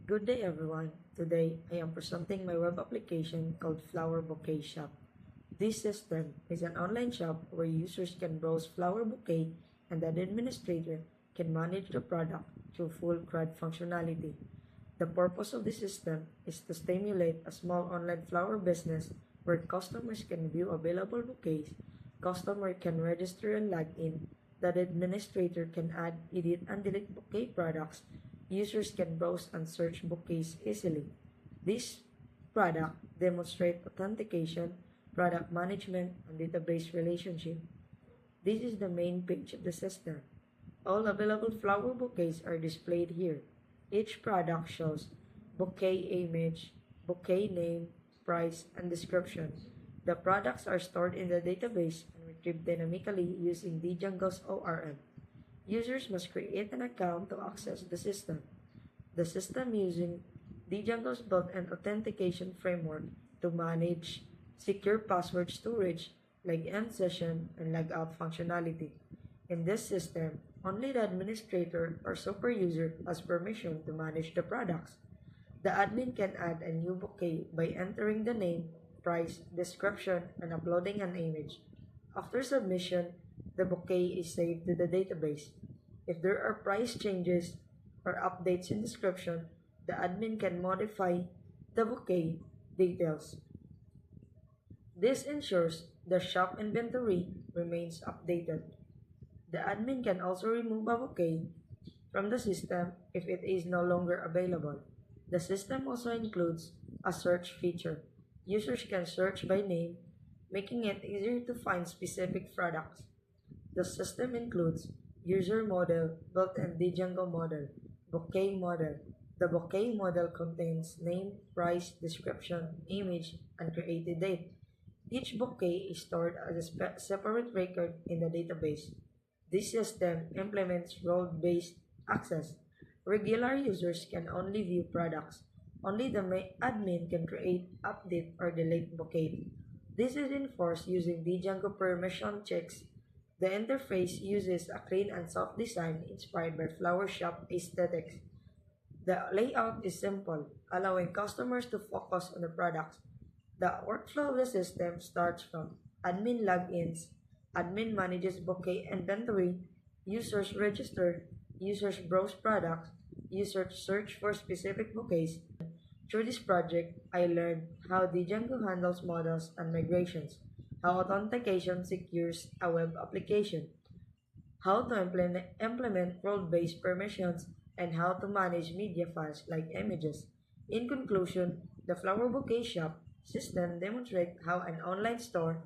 Good day everyone. Today I am presenting my web application called Flower Bouquet Shop. This system is an online shop where users can browse flower bouquet and the administrator can manage the product through full CRUD functionality. The purpose of this system is to stimulate a small online flower business where customers can view available bouquets, customer can register and log in, the administrator can add, edit, and delete bouquet products, users can browse and search bouquets easily. This product demonstrates authentication, product management, and database relationship. This is the main page of the system. All available flower bouquets are displayed here. Each product shows bouquet image, bouquet name, price, and description. The products are stored in the database and retrieved dynamically using Django's ORM. Users must create an account to access the system. The system using Django's built-in authentication framework to manage secure password storage, like end session, and logout functionality. In this system, only the administrator or super user has permission to manage the products. The admin can add a new bouquet by entering the name, price, description, and uploading an image. After submission, the bouquet is saved to the database. If there are price changes or updates in description, the admin can modify the bouquet details. This ensures the shop inventory remains updated. The admin can also remove a bouquet from the system if it is no longer available. The system also includes a search feature. Users can search by name, making it easier to find specific products. The system includes user model, built-in Django model, bouquet model. The bouquet model contains name, price, description, image, and created date. Each bouquet is stored as a separate record in the database. This system implements role-based access. Regular users can only view products. Only the admin can create, update, or delete bouquet. This is enforced using Django permission checks. The interface uses a clean and soft design inspired by flower shop aesthetics. The layout is simple, allowing customers to focus on the products. The workflow of the system starts from admin logins, admin manages bouquet inventory, users register, users browse products, users search for specific bouquets. Through this project, I learned how Django handles models and migrations, how authentication secures a web application, how to implement role-based permissions, and how to manage media files like images. In conclusion, the Flower Bouquet Shop system demonstrates how an online store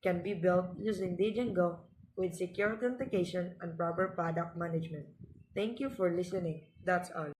can be built using Django with secure authentication and proper product management. Thank you for listening. That's all.